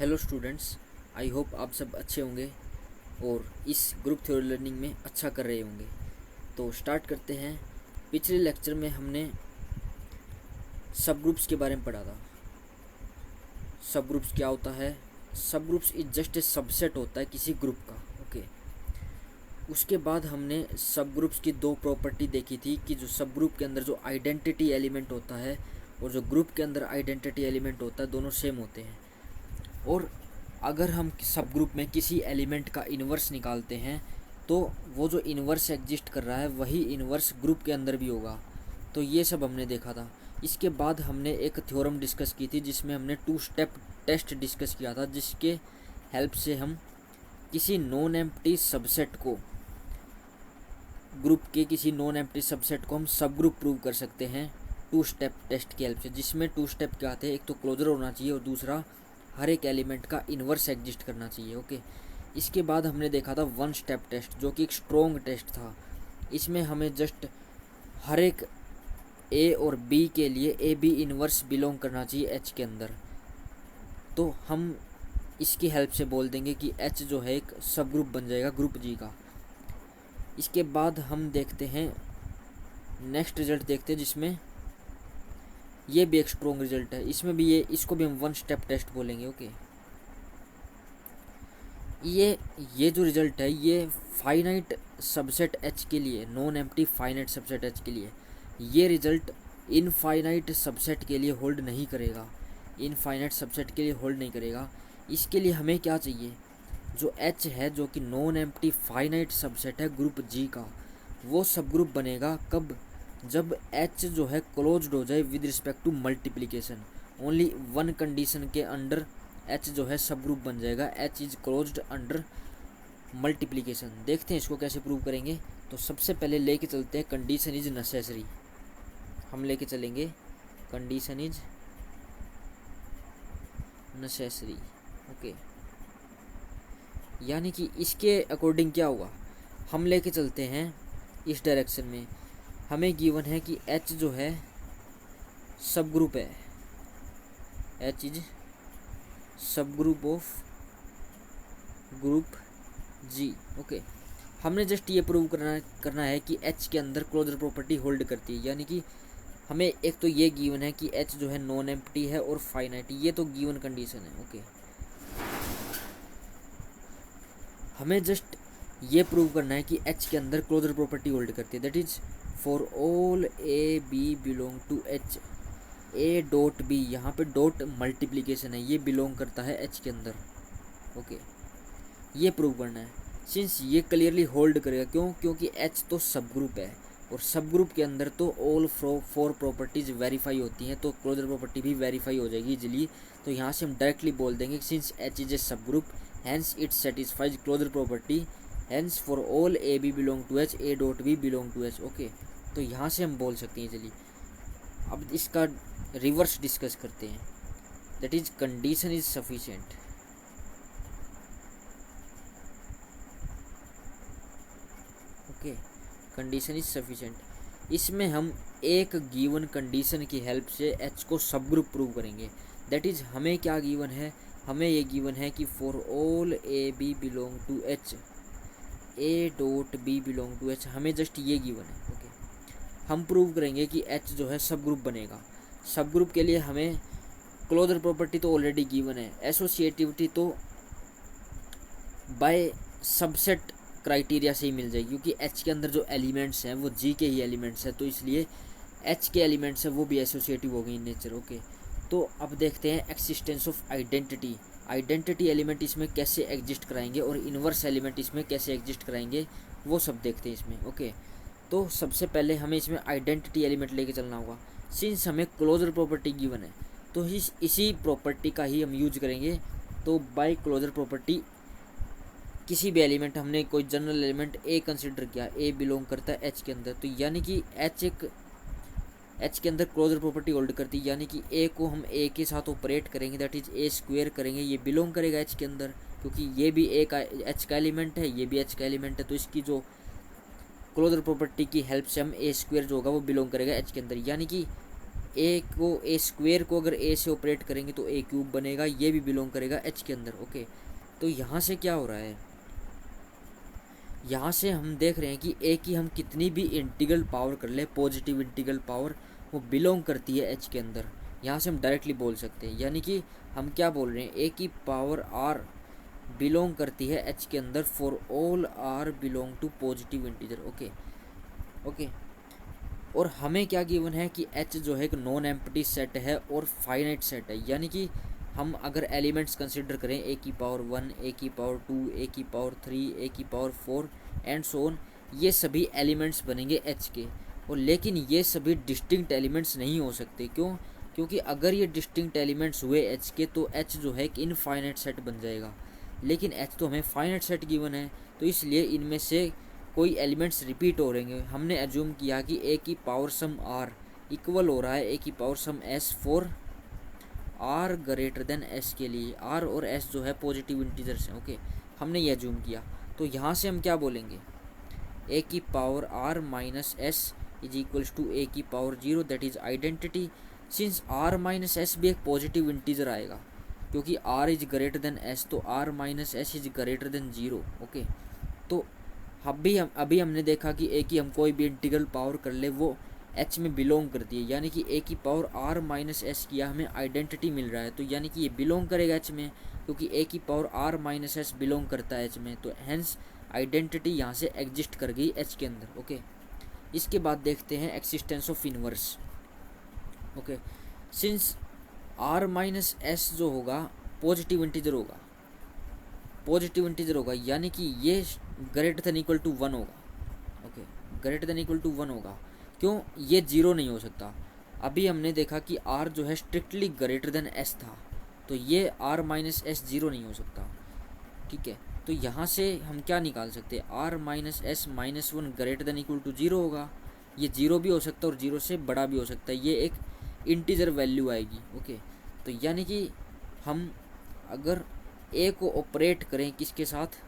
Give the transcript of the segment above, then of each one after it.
Hello students, I hope आप सब अच्छे होंगे और इस ग्रुप थ्योरी लर्निंग में अच्छा कर रहे होंगे। तो स्टार्ट करते हैं। पिछले लेक्चर में हमने सब ग्रुप्स के बारे में पढ़ा था। सब ग्रुप्स क्या होता है? सब groups is just a subset होता है किसी ग्रुप का। ओके। उसके बाद हमने सब ग्रुप्स की दो प्रॉपर्टी देखी थी कि जो सब ग्रुप के अंदर जो आइडेंटिटी एलिमेंट होता है और जो ग्रुप के अंदर आइडेंटिटी एलिमेंट होता है दोनों सेम होते हैं। और अगर हम सब ग्रुप में किसी एलिमेंट का इन्वर्स निकालते हैं तो वो जो इन्वर्स एग्जिस्ट कर रहा है वही इन्वर्स ग्रुप के अंदर भी होगा। तो ये सब हमने देखा था। इसके बाद हमने एक थ्योरम डिस्कस की थी जिसमें हमने 2 स्टेप टेस्ट डिस्कस किया था, जिसके हेल्प से हम किसी नॉन एम्प्टी सबसेट को ग्रुप के किसी नॉन एम्प्टी सबसेट को हम सब ग्रुप प्रूव कर सकते हैं 2 स्टेप टेस्ट की हेल्प से। जिसमें 2 स्टेप क्या थे? एक तो क्लोजर होना चाहिए और दूसरा हर एक एलिमेंट का इन्वर्स एग्जिस्ट करना चाहिए। ओके। इसके बाद हमने देखा था 1 स्टेप टेस्ट, जो कि एक स्ट्रॉन्ग टेस्ट था। इसमें हमें जस्ट हर एक ए और बी के लिए ए बी इन्वर्स बिलोंग करना चाहिए एच के अंदर। तो हम इसकी हेल्प से बोल देंगे कि एच जो है एक सब ग्रुप बन जाएगा ग्रुप जी का। इसके बाद हम देखते हैं नेक्स्ट रिजल्ट देखते हैं, जिसमें ये भी एक स्ट्रॉन्ग रिजल्ट है। इसमें भी इसको भी हम 1 स्टेप टेस्ट बोलेंगे। ओके। ये जो रिजल्ट है ये फाइनाइट सबसेट एच के लिए, non empty finite subset H के लिए, ये रिजल्ट इनफाइनाइट सबसेट के लिए होल्ड नहीं करेगा। इनफाइनाइट सबसेट के लिए होल्ड नहीं करेगा। इसके लिए हमें क्या चाहिए? जो एच है, जो कि नॉन एम्प्टी फाइनाइट सबसेट है ग्रुप जी का, वो सब ग्रुप बनेगा कब? जब एच जो है क्लोज्ड हो जाए with respect to multiplication. Only one condition के अंडर एच जो है सब ग्रुप बन जाएगा। H is closed under multiplication. देखते हैं इसको कैसे प्रूव करेंगे। तो सबसे पहले लेके चलते हैं कंडीशन इज नेसेसरी। हम लेके चलेंगे कंडीशन इज नेसेसरी। ओके। यानी कि इसके अकॉर्डिंग क्या होगा? हम लेके चलते हैं इस डायरेक्शन में। हमें गिवन है कि एच जो है सब ग्रुप है। H is sub group of group G. Okay. हमने जस्ट ये प्रूव करना है कि एच के अंदर क्लोजर प्रॉपर्टी होल्ड करती है। यानी कि हमें एक तो ये गिवन है कि एच जो है नॉन एम्प्टी है और फाइनाइट, ये तो गिवन कंडीशन है। ओके। हमें जस्ट ये प्रूव करना है कि एच के अंदर क्लोजर प्रॉपर्टी होल्ड करती है। That is for all a b belong to h, a dot b, यहाँ पे डॉट मल्टीप्लीकेशन है, ये बिलोंग करता है एच के अंदर। ओके। ये प्रूव करना है। सिंस ये क्लियरली होल्ड करेगा, क्यों? क्योंकि एच तो सब ग्रुप है और सब ग्रुप के अंदर तो ऑल 4 प्रॉपर्टीज वेरीफाई होती हैं, तो क्लोजर प्रॉपर्टी भी वेरीफाई हो जाएगी इजीली। तो यहाँ से हम डायरेक्टली बोल देंगे since H is a subgroup, hence it satisfies closure property, hence for all a b belong to h, a dot b belong to h. Okay. तो यहाँ से हम बोल सकते हैं इजीली। अब इसका रिवर्स डिस्कस करते हैं। That is condition is sufficient. Okay. Condition is sufficient. इसमें हम एक गिवन कंडीशन की हेल्प से एच को सब ग्रुप प्रूव करेंगे। दैट इज हमें क्या गिवन है? हमें ये गिवन है कि for all a b belong to h, a dot b belong to h, हमें जस्ट ये गिवन है। ओके। हम प्रूव करेंगे कि एच जो है सब ग्रुप बनेगा। सब ग्रुप के लिए हमें क्लोजर प्रॉपर्टी तो ऑलरेडी गिवन है, एसोसिएटिविटी तो बाय सबसेट क्राइटेरिया से ही मिल जाएगी, क्योंकि एच के अंदर जो एलिमेंट्स हैं वो जी के ही एलिमेंट्स हैं, तो इसलिए एच के एलिमेंट्स हैं वो भी एसोसिएटिव हो गई इन नेचर। ओके। तो अब देखते हैं existence of identity. Identity element इसमें कैसे एग्जिस्ट कराएंगे और इन्वर्स एलिमेंट इसमें कैसे एग्जिस्ट कराएंगे, वो सब देखते हैं इसमें। ओके। तो सबसे पहले हमें इसमें आइडेंटिटी एलिमेंट लेके चलना होगा। सिंस हमें क्लोजर प्रॉपर्टी गिवन है तो इसी प्रॉपर्टी का ही हम यूज करेंगे। तो बाय क्लोजर प्रॉपर्टी किसी भी एलिमेंट, हमने कोई जनरल एलिमेंट ए कंसिडर किया, ए बिलोंग करता है एच के अंदर, तो यानी कि एच के अंदर क्लोजर प्रॉपर्टी होल्ड करती है। यानी कि ए को हम ए के साथ ऑपरेट करेंगे, दैट इज ए स्क्वेयर करेंगे, ये बिलोंग करेगा एच के अंदर, क्योंकि ये भी ए का एच का एलिमेंट है, ये भी एच का एलिमेंट है। तो इसकी जो क्लोजर प्रॉपर्टी की हेल्प से हम ए स्क्वेयर जो होगा वो बिलोंग करेगा एच के अंदर। यानी कि ए स्क्वेयर को अगर ए से ऑपरेट करेंगे तो ए क्यूब बनेगा, ये भी बिलोंग करेगा एच के अंदर। ओके, तो यहाँ से क्या हो रहा है, यहाँ से हम देख रहे हैं कि ए की हम कितनी भी इंटीग्रल पावर कर ले, पॉजिटिव इंटीग्रल पावर, वो बिलोंग करती है एच के अंदर। यहाँ से हम डायरेक्टली बोल सकते हैं, यानी कि हम क्या बोल रहे हैं, ए की पावर आर बिलोंग करती है एच के अंदर for all r belong to positive integer. Okay okay, और हमें क्या गिवन है कि एच जो है एक नॉन एम्प्टी सेट है और फाइनाइट सेट है, यानी कि हम अगर एलिमेंट्स कंसिडर करें ए की पावर 1, ए की पावर 2, ए की पावर 3, ए की पावर 4 एंड सो ऑन, ये सभी एलिमेंट्स बनेंगे एच के। और लेकिन ये सभी डिस्टिंक्ट एलिमेंट्स नहीं हो सकते, क्यों? क्योंकि अगर ये डिस्टिंक्ट एलिमेंट्स हुए एच के तो एच जो है एक इनफाइनाइट सेट बन जाएगा, लेकिन एच तो हमें फाइनाइट सेट गिवन है, तो इसलिए इनमें से कोई एलिमेंट्स रिपीट हो रहेंगे। हमने एज्यूम किया कि ए की पावर सम आर इक्वल हो रहा है ए की पावर सम s for r greater than s के लिए, आर और एस जो है पॉजिटिव इंटीजर्स हैं। ओके, हमने ये एज्यूम किया, तो यहाँ से हम क्या बोलेंगे, ए की power are minus S is equals to A की power 0, that is identity. Since are minus S भी एक पॉजिटिव इंटीजर आएगा, क्योंकि R is greater than S, तो R minus S is greater than 0। Okay, तो अभी हमने देखा कि ए की हम कोई भी इंटीग्रल पावर कर ले वो एच में बिलोंग करती है, यानी कि ए की पावर आर माइनस एस किया हमें आइडेंटिटी मिल रहा है, तो यानी कि ये बिलोंग करेगा एच में, क्योंकि ए की power are minus s belong करता है एच में, तो हैंस आइडेंटिटी यहाँ से एग्जिस्ट कर गई एच के अंदर। ओके, इसके बाद देखते हैं existence of inverse. Okay, since are minus s जो होगा पॉजिटिव इंटीजर होगा, पॉजिटिव इंटीजर होगा, यानी कि ये ग्रेटर देन इक्वल टू 1 होगा। Okay, greater than equal to 1 होगा, क्यों? ये 0 नहीं हो सकता। अभी हमने देखा कि आर जो है स्ट्रिक्टली ग्रेटर देन एस था, तो ये आर माइनस एस 0 नहीं हो सकता। ठीक है, तो यहाँ से हम क्या निकाल सकते हैं, r minus s minus 1 greater than equal to 0 होगा। ये 0 भी हो सकता है और 0 से बड़ा भी हो सकता है, ये एक इंटीजर वैल्यू आएगी। ओके, तो यानी कि हम अगर ए को ऑपरेट करें किसके साथ,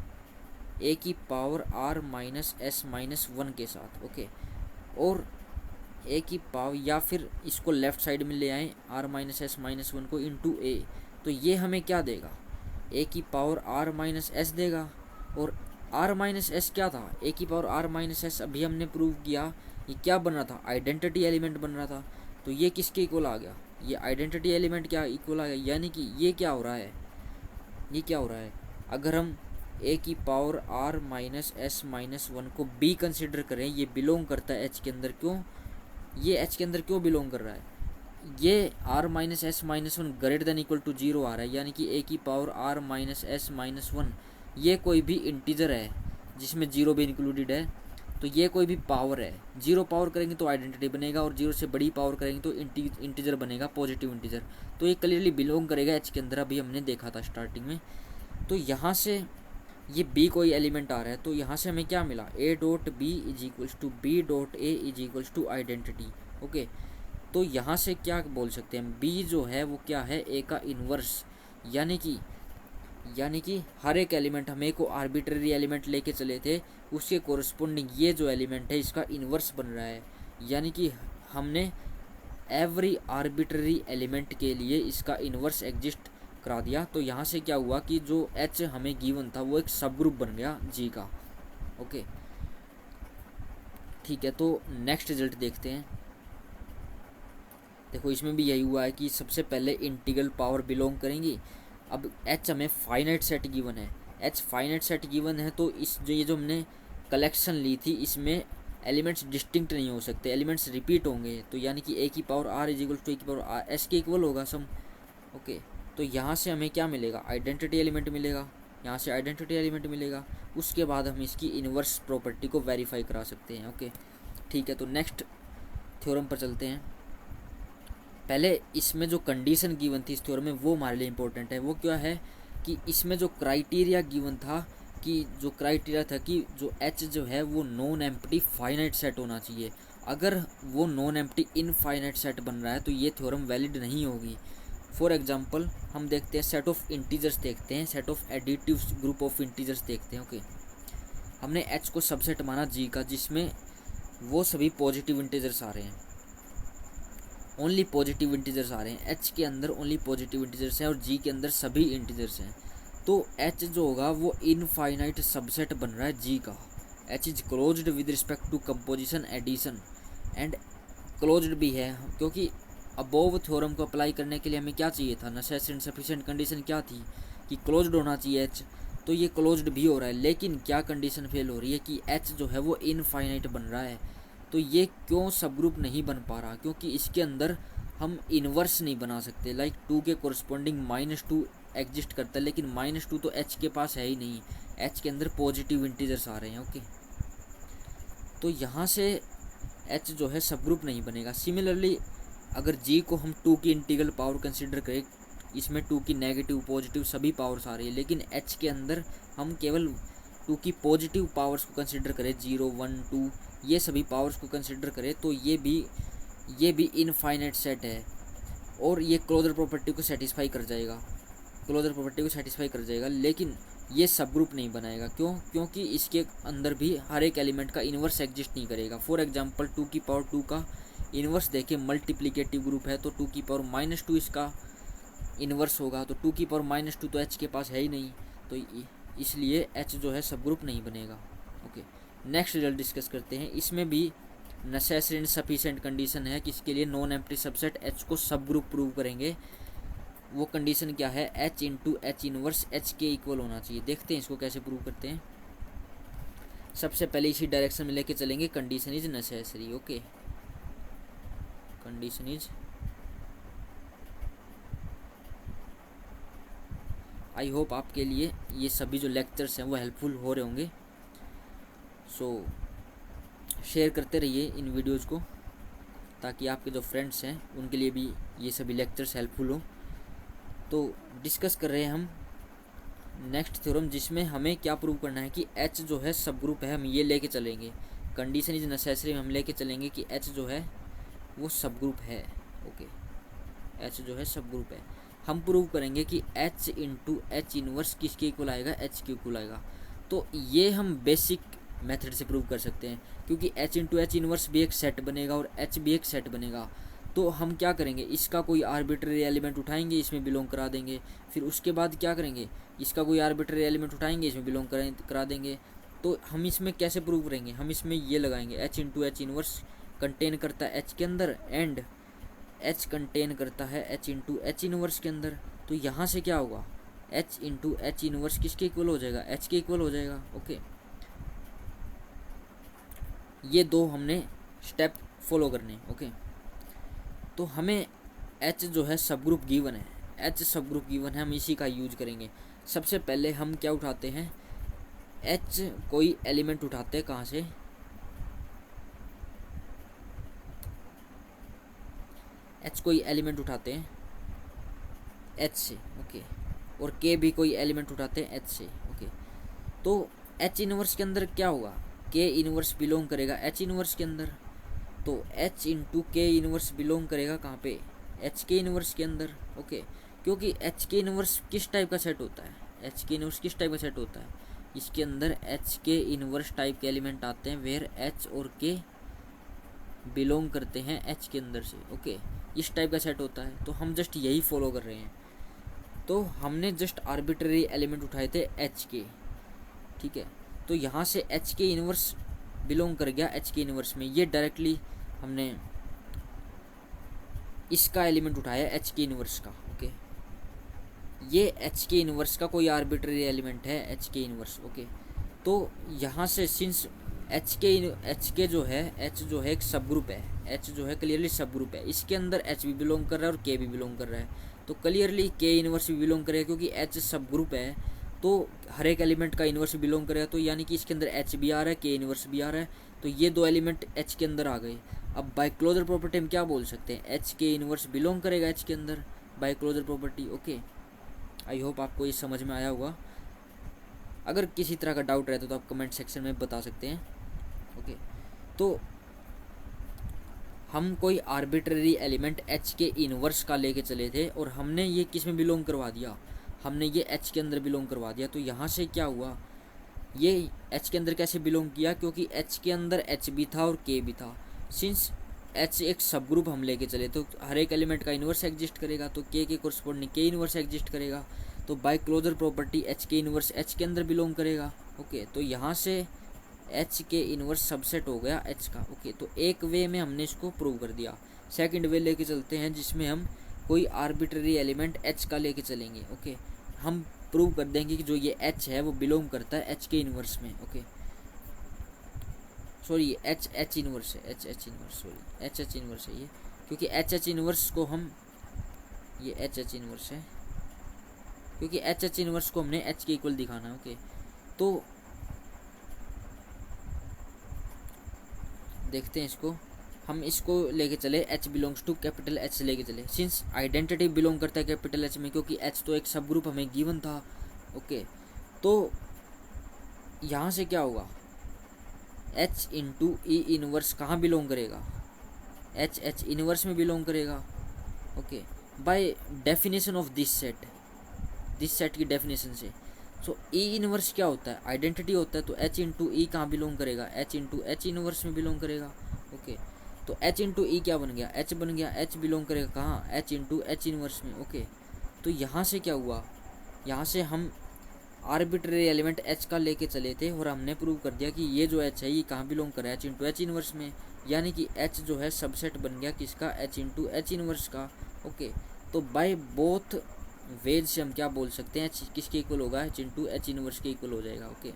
ए की power are minus s minus 1 के साथ। ओके, और ए की पावर, या फिर इसको लेफ़्ट साइड में ले आएँ आर माइनस एस माइनस 1 को इंटू ए, तो ये हमें क्या देगा, ए की पावर आर माइनस एस देगा। और आर माइनस एस क्या था, ए की पावर आर माइनस एस अभी हमने प्रूव किया ये क्या बन रहा था, आइडेंटिटी एलिमेंट बन रहा था, तो ये किसके इक्वल आ गया, ये आइडेंटिटी एलिमेंट क्या इक्वल आ गया। यानी कि ये क्या हो रहा है, ये क्या हो रहा है, अगर हम ए की power are minus s minus 1 को बी कंसिडर करें, ये बिलोंग करता है एच के अंदर। क्यों ये एच के अंदर क्यों बिलोंग कर रहा है, ये r minus s minus 1 greater than equal to 0 आ रहा है, यानी कि ए की power are minus s minus 1 ये कोई भी इंटीजर है जिसमें 0 भी इंक्लूडेड है, तो ये कोई भी पावर है। 0 पावर करेंगे तो आइडेंटिटी बनेगा, और 0 से बड़ी पावर करेंगे तो इंटीजर बनेगा, पॉजिटिव इंटीजर, तो ये क्लियरली बिलोंग करेगा एच के अंदर, अभी हमने देखा था स्टार्टिंग में। तो यहाँ से ये बी कोई एलिमेंट आ रहा है, तो यहाँ से हमें क्या मिला, a dot b is equals to b dot a is equals to identity. Okay, तो यहाँ से क्या बोल सकते हैं, बी जो है वो क्या है, ए का इन्वर्स, यानी कि हर एक एलिमेंट, हम ए को आर्बिट्ररी एलिमेंट लेके चले थे, उसके कोरस्पोंडिंग ये जो एलिमेंट है इसका इन्वर्स बन रहा है, यानी कि हमने एवरी आर्बिट्ररी एलिमेंट के लिए इसका इन्वर्स एग्जिस्ट करा दिया। तो यहाँ से क्या हुआ कि जो एच हमें गिवन था वो एक सब ग्रुप बन गया जी का। ओके, ठीक है, तो नेक्स्ट रिजल्ट देखते हैं। देखो इसमें भी यही हुआ है कि सबसे पहले इंटीग्रल पावर बिलोंग करेंगी। अब एच हमें फाइनाइट सेट गिवन है, एच फाइनाइट सेट गिवन है, तो इस ये जो हमने कलेक्शन ली थी इसमें एलिमेंट्स डिस्टिंक्ट नहीं हो सकते, एलिमेंट्स रिपीट होंगे, तो यानी कि ए की power R is equal to A की पावर आर एस के इक्वल होगा सम। ओके, तो यहाँ से हमें क्या मिलेगा, आइडेंटिटी एलिमेंट मिलेगा, यहाँ से आइडेंटिटी एलिमेंट मिलेगा, उसके बाद हम इसकी इन्वर्स प्रॉपर्टी को वेरीफाई करा सकते हैं। ओके, ठीक है, तो नेक्स्ट थ्योरम पर चलते हैं। पहले इसमें जो कंडीशन गिवन थी इस थ्योरम में वो हमारे लिए इंपॉर्टेंट है। वो क्या है कि इसमें जो क्राइटेरिया गिवन था, कि जो क्राइटेरिया था कि जो एच जो है वो नॉन एम्प्टी फाइनाइट सेट होना चाहिए। अगर वो नॉन एम्प्टी इनफाइनाइट सेट बन रहा है तो ये थ्योरम वैलिड नहीं होगी। फॉर एग्जांपल हम देखते हैं सेट ऑफ इंटीजर्स, देखते हैं set of additive group of integers देखते हैं। ओके, हमने एच को सबसेट माना जी का, जिसमें वो सभी पॉजिटिव इंटीजर्स आ रहे हैं। ओनली पॉजिटिव इंटीजर्स आ रहे हैं, एच के अंदर ओनली पॉजिटिव इंटीजर्स हैं और जी के अंदर सभी इंटीजर्स हैं। तो एच जो होगा वो इनफाइनाइट सबसेट बन रहा है जी का। H is closed with respect to composition addition and closed भी है, क्योंकि अबोव थ्योरम को अप्लाई करने के लिए हमें क्या चाहिए था, नेसेसरी एंड सफिशिएंट कंडीशन क्या थी कि क्लोज्ड होना चाहिए एच, तो ये क्लोज्ड भी हो रहा है। लेकिन क्या कंडीशन फेल हो रही है कि एच जो है वो इनफाइनाइट बन रहा है। तो ये क्यों सब ग्रुप नहीं बन पा रहा, क्योंकि इसके अंदर हम इन्वर्स नहीं बना सकते। लाइक 2 के कोरस्पॉन्डिंग -2 एग्जिस्ट करता है, लेकिन -2 तो एच के पास है ही नहीं, एच के अंदर पॉजिटिव इंटीजर्स आ रहे हैं। ओके, तो यहाँ से एच जो है सब ग्रुप नहीं बनेगा। सिमिलरली अगर जी को हम 2 की इंटीग्रल पावर कंसिडर करें, इसमें 2 की नेगेटिव पॉजिटिव सभी पावर्स आ रही है, लेकिन एच के अंदर हम केवल 2 की पॉजिटिव पावर्स को कंसिडर करें, 0 1 2 ये सभी पावर्स को कंसिडर करें, तो ये भी इनफाइनाइट सेट है और ये क्लोजर प्रॉपर्टी को सेटिस्फाई कर जाएगा, लेकिन ये सब ग्रुप नहीं बनाएगा। क्यों? क्योंकि इसके अंदर भी हर एक एलिमेंट का इन्वर्स एग्जिस्ट नहीं करेगा। फॉर एग्जांपल 2 की पावर 2 का इन्वर्स देखें, मल्टीप्लिकेटिव ग्रुप है, तो 2 की पावर -2 इसका इन्वर्स होगा, तो 2 की पावर -2 तो एच के पास है ही नहीं, तो इसलिए एच जो है सब ग्रुप नहीं बनेगा। ओके, नेक्स्ट रिजल्ट डिस्कस करते हैं। इसमें भी नेसेसरी एंड सफिशिएंट कंडीशन है कि इसके लिए नॉन एम्प्टी सबसेट एच को सब ग्रुप प्रूव करेंगे। वो कंडीशन क्या है, H into H inverse H के इक्वल होना चाहिए। देखते हैं इसको कैसे प्रूव करते हैं। सबसे पहले इसी डायरेक्शन में लेके चलेंगे, condition is necessary. Okay, condition is, I hope आपके लिए ये सभी जो लेक्चर्स हैं वो हेल्पफुल हो रहे होंगे। सो शेयर करते रहिए इन वीडियोज़ को, ताकि आपके जो फ्रेंड्स हैं उनके लिए भी ये सभी लेक्चर्स हेल्पफुल हो। तो डिस्कस कर रहे हैं हम नेक्स्ट थ्योरम, जिसमें हमें क्या प्रूव करना है कि एच जो है सब ग्रुप है। हम ये लेके चलेंगे, कंडीशन इज नेसेसरी में हम लेके चलेंगे कि एच जो है वो सब ग्रुप है। ओके, एच जो है सब ग्रुप है। हम प्रूव करेंगे कि एच इंटू एच इनवर्स किसके इक्वल आएगा, एच के इक्वल आएगा। तो ये हम बेसिक मेथड से प्रूव कर सकते हैं, क्योंकि एच इंटू एच इनवर्स भी एक सेट बनेगा और एच भी एक सेट बनेगा। तो हम क्या करेंगे, इसका कोई आर्बिट्ररी एलिमेंट उठाएंगे, इसमें बिलोंग करा देंगे। फिर उसके बाद क्या करेंगे, इसका कोई आर्बिट्ररी एलिमेंट उठाएंगे, इसमें बिलोंग करा देंगे। तो हम इसमें कैसे प्रूव करेंगे, हम इसमें ये लगाएंगे, H into H inverse contain करता है एच के अंदर एंड एच कंटेन करता है एच इंटू एच इनवर्स के अंदर। तो यहाँ से क्या होगा, एच इंटू एच इनवर्स किसके इक्वल हो जाएगा, एच के इक्वल हो जाएगा। ओके, ये दो हमने स्टेप फॉलो करने। ओके, तो हमें एच जो है सब ग्रुप गिवन है, एच सब ग्रुप गिवन है, हम इसी का यूज करेंगे। सबसे पहले हम क्या उठाते हैं, एच कोई एलिमेंट उठाते हैं, कहाँ से, एच कोई एलिमेंट उठाते हैं एच से। ओके, और के भी कोई एलिमेंट उठाते हैं एच से। ओके, तो एच इनवर्स के अंदर क्या होगा, के इनवर्स बिलोंग करेगा एच इनवर्स के अंदर। तो एच इंटू के इनवर्स बिलोंग करेगा कहाँ पे, एच के इनवर्स के अंदर। ओके, क्योंकि एच के इनवर्स किस टाइप का सेट होता है, एच के इनवर्स किस टाइप का सेट होता है, इसके अंदर एच के इनवर्स टाइप के एलिमेंट आते हैं वेयर एच और के बिलोंग करते हैं एच के अंदर से। ओके, इस टाइप का सेट होता है। तो हम जस्ट यही फॉलो कर रहे हैं। तो हमने जस्ट आर्बिट्ररी एलिमेंट उठाए थे एच के, ठीक है। तो यहाँ से एच के इनवर्स बिलोंग कर गया एच के इनवर्स में, ये डायरेक्टली हमने इसका एलिमेंट उठाया एच के इनवर्स का। ओके, ये एच के इनवर्स का कोई आर्बिट्ररी एलिमेंट है एच के इनवर्स। ओके, तो यहाँ से सिंस एच के जो है एक सब ग्रुप है, एच जो है क्लियरली सब ग्रुप है, इसके अंदर एच भी बिलोंग कर रहा है और के भी बिलोंग कर रहा है। तो क्लियरली के इनवर्स भी बिलोंग करेगा, क्योंकि एच सब ग्रुप है तो हर एक एलिमेंट का इन्वर्स बिलोंग करेगा। तो यानी कि इसके अंदर एच भी आ रहा है, के इन्वर्स भी आ रहा है, तो ये दो एलिमेंट एच के अंदर आ गए। अब बाय क्लोजर प्रॉपर्टी हम क्या बोल सकते हैं, एच के इन्वर्स बिलोंग करेगा एच के अंदर by closure property. Okay, I hope आपको ये समझ में आया होगा। अगर किसी तरह का डाउट रहता तो आप कमेंट सेक्शन में बता सकते हैं। ओके, तो हम कोई आर्बिट्ररी एलिमेंट एच के इन्वर्स का लेके चले थे और हमने ये किस में बिलोंग करवा दिया, हमने ये एच के अंदर बिलोंग करवा दिया। तो यहाँ से क्या हुआ, ये एच के अंदर कैसे बिलोंग किया, क्योंकि एच के अंदर एच भी था और के भी था। सिंस एच एक सब ग्रुप हम लेके चले तो हर एक एलिमेंट का इन्वर्स एग्जिस्ट करेगा, तो के कोरस्पोंडिंग के इन्वर्स एग्जिस्ट करेगा, तो बाय क्लोजर प्रॉपर्टी एच के इन्वर्स एच के अंदर बिलोंग करेगा। ओके, तो यहाँ से एच के इन्वर्स सबसेट हो गया एच का। ओके, तो एक वे में हमने इसको प्रूव कर दिया। सेकंड वे लेके चलते हैं जिसमें हम कोई आर्बिट्ररी एलिमेंट एच का लेके चलेंगे। ओके, हम प्रूव कर देंगे कि जो ये एच है वो बिलोंग करता है एच के इन्वर्स में। ओके, सॉरी एच इन्वर्स है, H inverse, sorry H inverse है ये, क्योंकि एच इन्वर्स को हम, ये एच इन्वर्स है क्योंकि एच इन्वर्स को हमने एच के इक्वल दिखाना है। ओके, तो देखते हैं इसको, हम इसको लेके चले h belongs to capital H लेके चले, सिंस आइडेंटिटी बिलोंग करता है कैपिटल एच में, क्योंकि एच तो एक सब ग्रुप हमें गिवन था। ओके, तो यहाँ से क्या होगा, एच इंटू ई इनवर्स कहाँ बिलोंग करेगा, एच इनवर्स में बिलोंग करेगा। Okay, by definition of this set की डेफिनेशन से, सो ई इनवर्स क्या होता है, आइडेंटिटी होता है, तो एच इंटू ई कहाँ बिलोंग करेगा, एच इंटू एच इनवर्स में बिलोंग करेगा। ओके, तो एच इंटू ई क्या बन गया, एच बन गया, एच बिलोंग करेगा कहाँ, एच इंटू एच इनवर्स में। ओके, तो यहाँ से क्या हुआ, यहाँ से हम आर्बिट्ररी एलिमेंट एच का लेके चले थे और हमने प्रूव कर दिया कि ये जो एच है ये कहाँ बिलोंग कर रहा है, एच इंटू एच इनवर्स में, यानी कि एच जो है सबसेट बन गया किसका, एच इंटू एच इनवर्स का। ओके, तो बाय बोथ वेज से हम क्या बोल सकते हैं, एच किसके इक्वल होगा, एच इंटू एच इनवर्स के इक्वल हो जाएगा। ओके,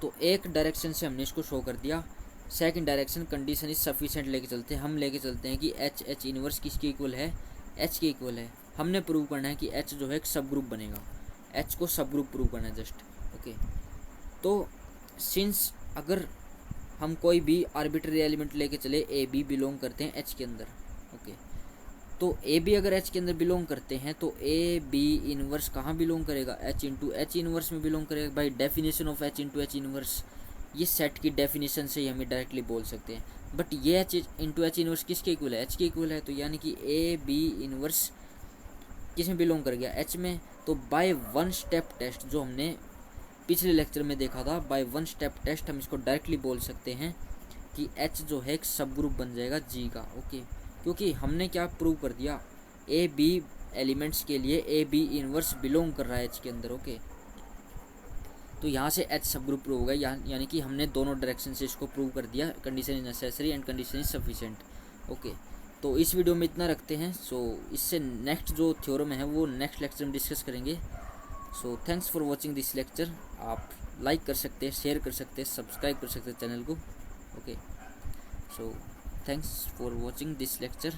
तो एक डायरेक्शन से हमने इसको शो कर दिया। Second direction condition is sufficient लेके चलते हैं, हम लेके चलते हैं कि एच इनवर्स किसके इक्वल है, एच के इक्वल है। हमने प्रूव करना है कि एच जो है एक सब ग्रुप बनेगा, एच को सब ग्रुप प्रूव करना है जस्ट। ओके, तो सिंस अगर हम कोई भी आर्बिट्ररी एलिमेंट लेके चले, ए बी बिलोंग करते हैं एच के अंदर। ओके, तो ए बी अगर एच के अंदर बिलोंग करते हैं तो ए बी इनवर्स कहाँ बिलोंग करेगा, एच इंटू एच इनवर्स में बिलोंग करेगा by definition of H into H inverse. ये सेट की डेफिनेशन से ही हमें डायरेक्टली बोल सकते हैं, बट ये एच इंटू एच इनवर्स किसके इक्वल है, एच के इक्वल है, तो यानी कि ए बी इनवर्स किस में बिलोंग कर गया, एच में। तो बाय वन स्टेप टेस्ट जो हमने पिछले लेक्चर में देखा था, बाय वन स्टेप टेस्ट हम इसको डायरेक्टली बोल सकते हैं कि एच जो है एक सब ग्रुप बन जाएगा जी का। ओके, क्योंकि हमने क्या प्रूव कर दिया, ए बी एलिमेंट्स के लिए ए बी इनवर्स बिलोंग कर रहा है एच के अंदर। ओके, तो यहाँ से एच सब ग्रुप प्रूव हो गया, यानी कि हमने दोनों डायरेक्शन से इसको प्रूव कर दिया, condition is necessary and condition is sufficient. Okay, तो इस वीडियो में इतना रखते हैं। सो इससे नेक्स्ट जो थ्योरम है वो नेक्स्ट लेक्चर में डिस्कस करेंगे। So thanks for watching this lecture. आप लाइक कर सकते हैं, शेयर कर सकते हैं, सब्सक्राइब कर सकते हैं चैनल को। Okay, so thanks for watching this lecture.